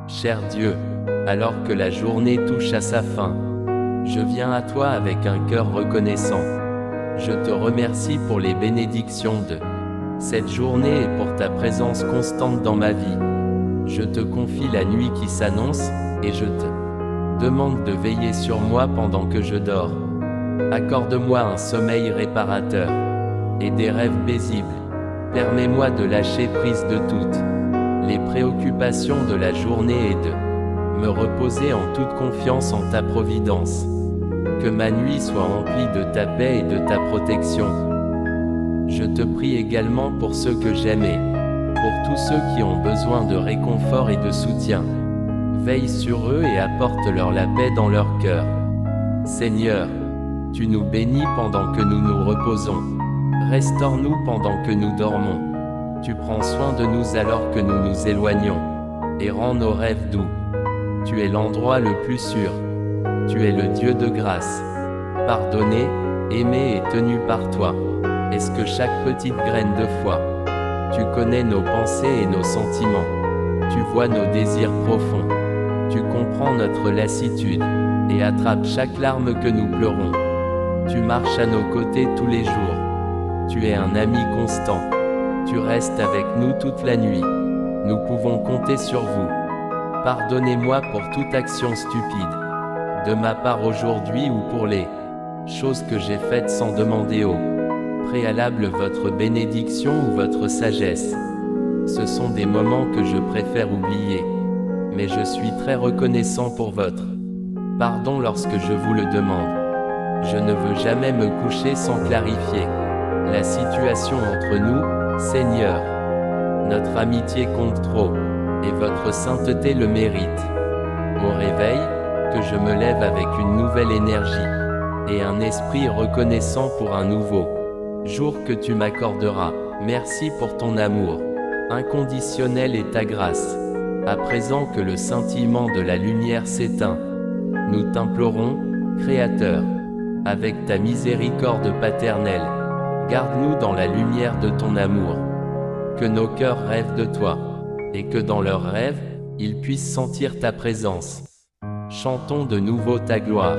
Cher Dieu, alors que la journée touche à sa fin, je viens à toi avec un cœur reconnaissant. Je te remercie pour les bénédictions de cette journée et pour ta présence constante dans ma vie. Je te confie la nuit qui s'annonce, et je te demande de veiller sur moi pendant que je dors. Accorde-moi un sommeil réparateur et des rêves paisibles. Permets-moi de lâcher prise de toutes les préoccupations de la journée et de me reposer en toute confiance en ta providence. Que ma nuit soit remplie de ta paix et de ta protection. Je te prie également pour ceux que j'aime et pour tous ceux qui ont besoin de réconfort et de soutien. Veille sur eux et apporte-leur la paix dans leur cœur. Seigneur, tu nous bénis pendant que nous nous reposons. Restaure-nous pendant que nous dormons. Tu prends soin de nous alors que nous nous éloignons, et rends nos rêves doux. Tu es l'endroit le plus sûr. Tu es le Dieu de grâce. Pardonné, aimé et tenu par toi. Est-ce que chaque petite graine de foi? Tu connais nos pensées et nos sentiments. Tu vois nos désirs profonds. Tu comprends notre lassitude, et attrapes chaque larme que nous pleurons. Tu marches à nos côtés tous les jours. Tu es un ami constant. Tu restes avec nous toute la nuit. Nous pouvons compter sur vous. Pardonnez-moi pour toute action stupide, de ma part aujourd'hui ou pour les choses que j'ai faites sans demander au préalable votre bénédiction ou votre sagesse. Ce sont des moments que je préfère oublier, mais je suis très reconnaissant pour votre pardon lorsque je vous le demande. Je ne veux jamais me coucher sans clarifier la situation entre nous, Seigneur. Notre amitié compte trop, et votre sainteté le mérite. Au réveil, que je me lève avec une nouvelle énergie, et un esprit reconnaissant pour un nouveau jour que tu m'accorderas. Merci pour ton amour inconditionnel et ta grâce. À présent que le scintillement de la lumière s'éteint, nous t'implorons, Créateur, avec ta miséricorde paternelle, garde-nous dans la lumière de ton amour. Que nos cœurs rêvent de toi, et que dans leurs rêves, ils puissent sentir ta présence. Chantons de nouveau ta gloire,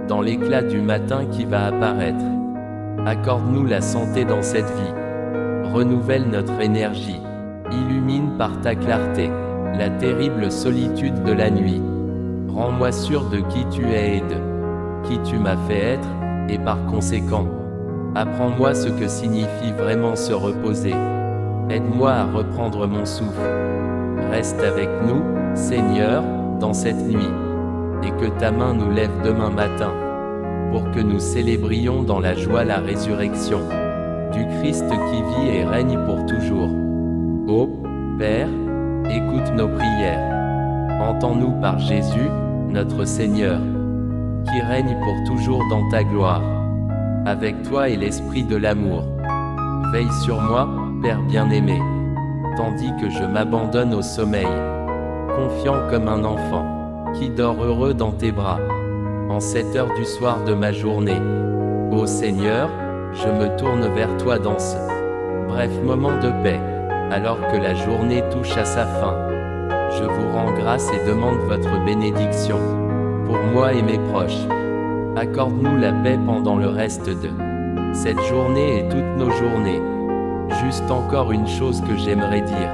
dans l'éclat du matin qui va apparaître. Accorde-nous la santé dans cette vie. Renouvelle notre énergie. Illumine par ta clarté la terrible solitude de la nuit. Rends-moi sûr de qui tu es et de qui tu m'as fait être, et par conséquent, apprends-moi ce que signifie vraiment se reposer. Aide-moi à reprendre mon souffle. Reste avec nous, Seigneur, dans cette nuit, et que ta main nous lève demain matin, pour que nous célébrions dans la joie la résurrection du Christ qui vit et règne pour toujours. Ô Père, écoute nos prières. Entends-nous par Jésus, notre Seigneur, qui règne pour toujours dans ta gloire. Avec toi et l'esprit de l'amour. Veille sur moi, Père bien-aimé, tandis que je m'abandonne au sommeil, confiant comme un enfant, qui dort heureux dans tes bras, en cette heure du soir de ma journée. Ô Seigneur, je me tourne vers toi dans ce bref moment de paix, alors que la journée touche à sa fin. Je vous rends grâce et demande votre bénédiction, pour moi et mes proches. Accorde-nous la paix pendant le reste de cette journée et toutes nos journées. Juste encore une chose que j'aimerais dire,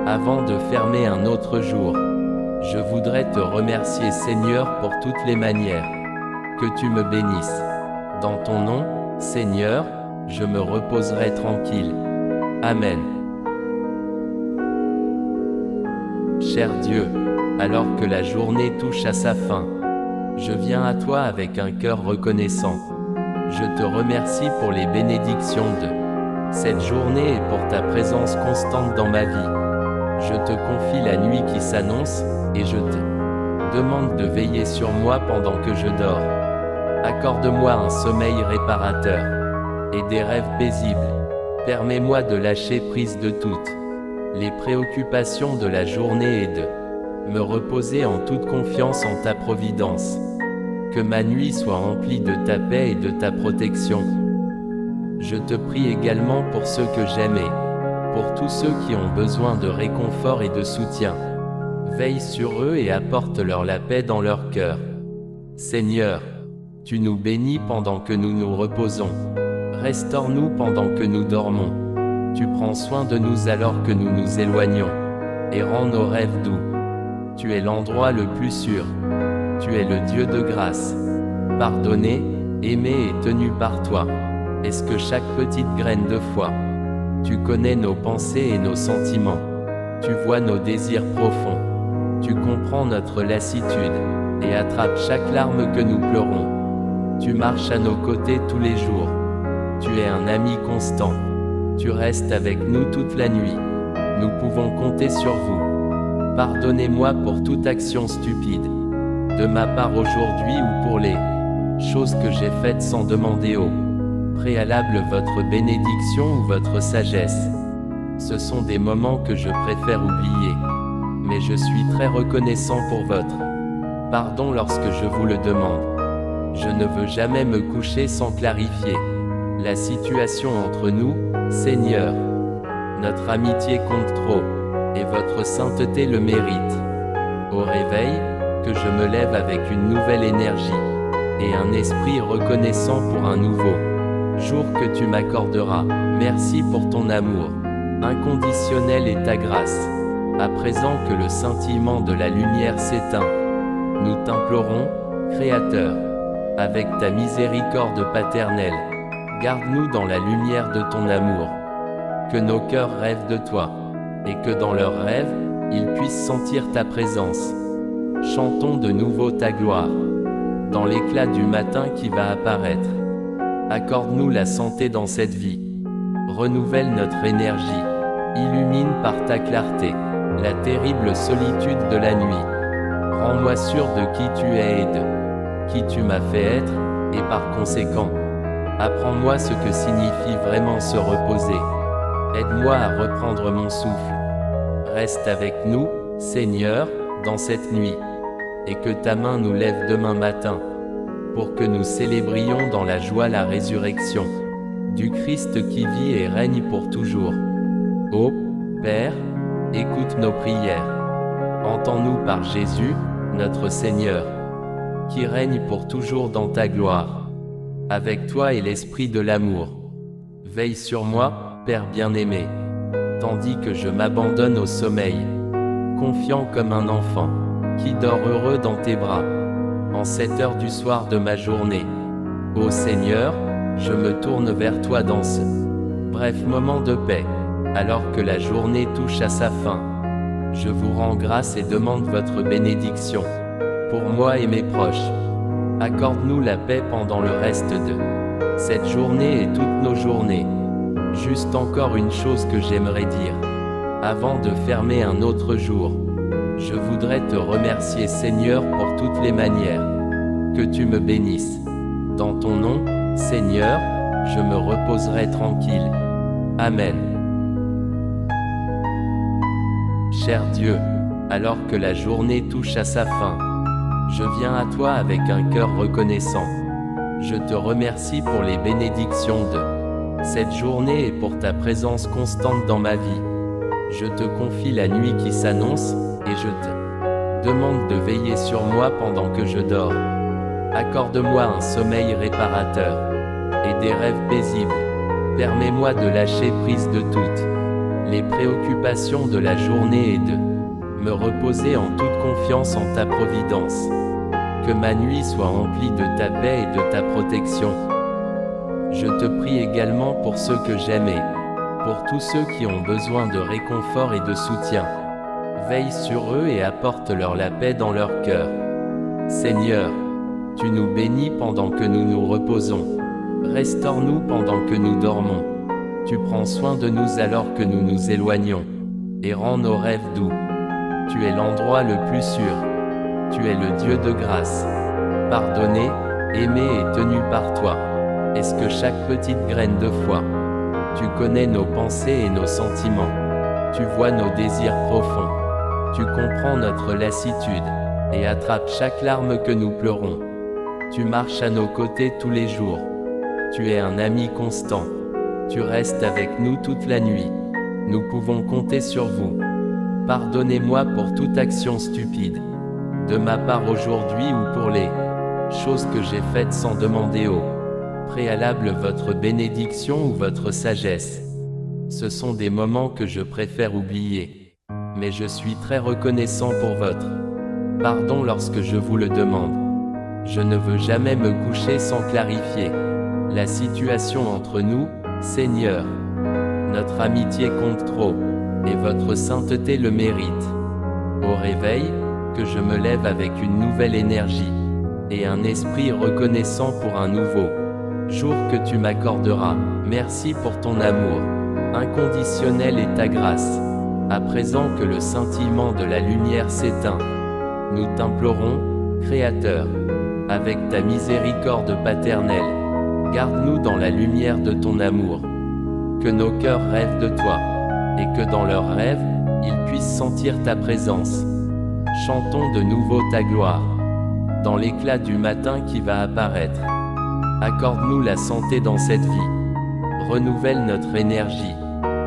avant de fermer un autre jour. Je voudrais te remercier Seigneur pour toutes les manières. Que tu me bénisses. Dans ton nom, Seigneur, je me reposerai tranquille. Amen. Cher Dieu, alors que la journée touche à sa fin, je viens à toi avec un cœur reconnaissant. Je te remercie pour les bénédictions de cette journée et pour ta présence constante dans ma vie. Je te confie la nuit qui s'annonce, et je te demande de veiller sur moi pendant que je dors. Accorde-moi un sommeil réparateur et des rêves paisibles. Permets-moi de lâcher prise de toutes les préoccupations de la journée et de me reposer en toute confiance en ta providence. Que ma nuit soit remplie de ta paix et de ta protection. Je te prie également pour ceux que j'aime et pour tous ceux qui ont besoin de réconfort et de soutien. Veille sur eux et apporte-leur la paix dans leur cœur. Seigneur, tu nous bénis pendant que nous nous reposons. Restaure-nous pendant que nous dormons. Tu prends soin de nous alors que nous nous éloignons, et rends nos rêves doux. Tu es l'endroit le plus sûr. Tu es le Dieu de grâce. Pardonné, aimé et tenu par toi. Est-ce que chaque petite graine de foi? Tu connais nos pensées et nos sentiments. Tu vois nos désirs profonds. Tu comprends notre lassitude, et attrapes chaque larme que nous pleurons. Tu marches à nos côtés tous les jours. Tu es un ami constant. Tu restes avec nous toute la nuit. Nous pouvons compter sur vous. Pardonnez-moi pour toute action stupide, de ma part aujourd'hui ou pour les choses que j'ai faites sans demander au préalable votre bénédiction ou votre sagesse. Ce sont des moments que je préfère oublier, mais je suis très reconnaissant pour votre pardon lorsque je vous le demande. Je ne veux jamais me coucher sans clarifier la situation entre nous, Seigneur. Notre amitié compte trop, et votre sainteté le mérite. Au réveil, que je me lève avec une nouvelle énergie, et un esprit reconnaissant pour un nouveau jour que tu m'accorderas. Merci pour ton amour inconditionnel et ta grâce. À présent que le scintillement de la lumière s'éteint, nous t'implorons, Créateur, avec ta miséricorde paternelle, garde-nous dans la lumière de ton amour. Que nos cœurs rêvent de toi, et que dans leurs rêves, ils puissent sentir ta présence. Chantons de nouveau ta gloire, dans l'éclat du matin qui va apparaître. Accorde-nous la santé dans cette vie. Renouvelle notre énergie. Illumine par ta clarté la terrible solitude de la nuit. Rends-moi sûr de qui tu es et de qui tu m'as fait être, et par conséquent, apprends-moi ce que signifie vraiment se reposer. Aide-moi à reprendre mon souffle. Reste avec nous, Seigneur, dans cette nuit, et que ta main nous lève demain matin, pour que nous célébrions dans la joie la résurrection du Christ qui vit et règne pour toujours. Ô Père, écoute nos prières. Entends-nous par Jésus, notre Seigneur, qui règne pour toujours dans ta gloire. Avec toi et l'esprit de l'amour. Veille sur moi, Père bien-aimé, tandis que je m'abandonne au sommeil, confiant comme un enfant, qui dort heureux dans tes bras, en cette heure du soir de ma journée. Ô Seigneur, je me tourne vers toi dans ce bref moment de paix, alors que la journée touche à sa fin. Je vous rends grâce et demande votre bénédiction, pour moi et mes proches. Accorde-nous la paix pendant le reste de cette journée et toutes nos journées. Juste encore une chose que j'aimerais dire, avant de fermer un autre jour. Je voudrais te remercier Seigneur pour toutes les manières. Que tu me bénisses. Dans ton nom, Seigneur, je me reposerai tranquille. Amen. Cher Dieu, alors que la journée touche à sa fin, je viens à toi avec un cœur reconnaissant. Je te remercie pour les bénédictions de cette journée et pour ta présence constante dans ma vie. Je te confie la nuit qui s'annonce, et je te demande de veiller sur moi pendant que je dors. Accorde-moi un sommeil réparateur, et des rêves paisibles. Permets-moi de lâcher prise de toutes les préoccupations de la journée et de me reposer en toute confiance en ta providence. Que ma nuit soit remplie de ta paix et de ta protection. Je te prie également pour ceux que j'aime et pour tous ceux qui ont besoin de réconfort et de soutien. Veille sur eux et apporte-leur la paix dans leur cœur. Seigneur, tu nous bénis pendant que nous nous reposons. Restaure-nous pendant que nous dormons. Tu prends soin de nous alors que nous nous éloignons, et rends nos rêves doux. Tu es l'endroit le plus sûr. Tu es le Dieu de grâce. Pardonné, aimé et tenu par toi. Est-ce que chaque petite graine de foi? Tu connais nos pensées et nos sentiments. Tu vois nos désirs profonds. Tu comprends notre lassitude, et attrapes chaque larme que nous pleurons. Tu marches à nos côtés tous les jours. Tu es un ami constant. Tu restes avec nous toute la nuit. Nous pouvons compter sur vous. Pardonnez-moi pour toute action stupide, de ma part aujourd'hui ou pour les choses que j'ai faites sans demander au préalable votre bénédiction ou votre sagesse. Ce sont des moments que je préfère oublier. Mais je suis très reconnaissant pour votre pardon lorsque je vous le demande. Je ne veux jamais me coucher sans clarifier la situation entre nous, Seigneur. Notre amitié compte trop, et votre sainteté le mérite. Au réveil, que je me lève avec une nouvelle énergie, et un esprit reconnaissant pour un nouveau jour que tu m'accorderas. Merci pour ton amour inconditionnel et ta grâce. À présent que le scintillement de la lumière s'éteint, nous t'implorons, Créateur, avec ta miséricorde paternelle, garde-nous dans la lumière de ton amour. Que nos cœurs rêvent de toi, et que dans leurs rêves, ils puissent sentir ta présence. Chantons de nouveau ta gloire, dans l'éclat du matin qui va apparaître. Accorde-nous la santé dans cette vie. Renouvelle notre énergie.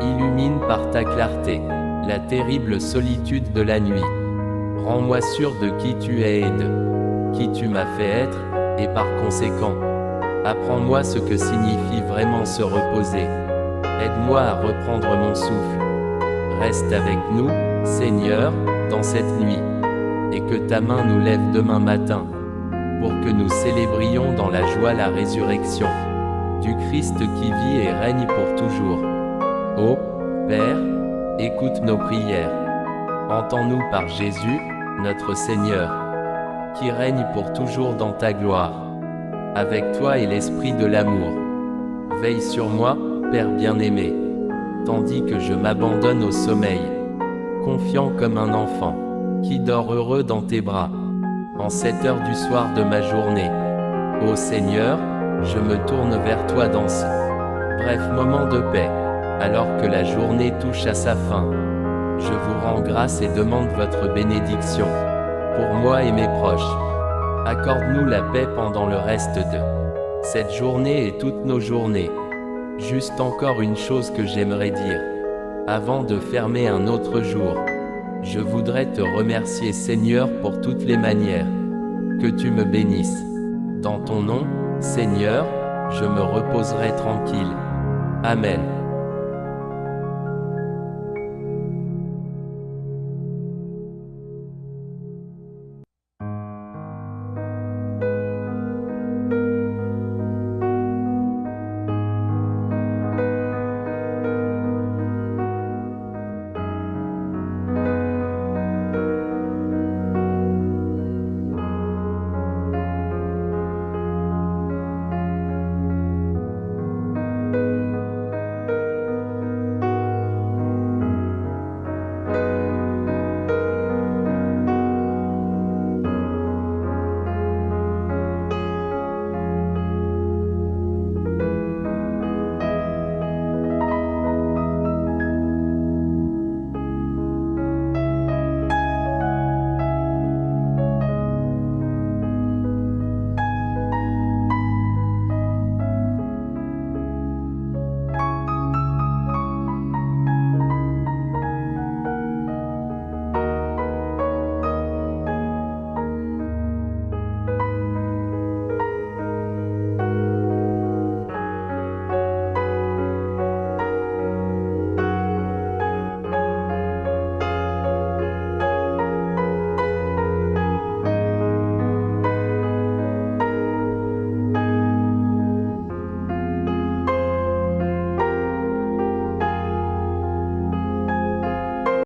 Illumine par ta clarté la terrible solitude de la nuit. Rends-moi sûr de qui tu es et de qui tu m'as fait être, et par conséquent, apprends-moi ce que signifie vraiment se reposer. Aide-moi à reprendre mon souffle. Reste avec nous, Seigneur, dans cette nuit, et que ta main nous lève demain matin, pour que nous célébrions dans la joie la résurrection du Christ qui vit et règne pour toujours. Ô Père, écoute nos prières. Entends-nous par Jésus, notre Seigneur, qui règne pour toujours dans ta gloire. Avec toi et l'esprit de l'amour. Veille sur moi, Père bien-aimé, tandis que je m'abandonne au sommeil, confiant comme un enfant, qui dort heureux dans tes bras, en cette heure du soir de ma journée. Ô Seigneur, je me tourne vers toi dans ce bref moment de paix, alors que la journée touche à sa fin. Je vous rends grâce et demande votre bénédiction, pour moi et mes proches. Accorde-nous la paix pendant le reste de cette journée et toutes nos journées. Juste encore une chose que j'aimerais dire, avant de fermer un autre jour. Je voudrais te remercier Seigneur pour toutes les manières. Que tu me bénisses. Dans ton nom, Seigneur, je me reposerai tranquille. Amen.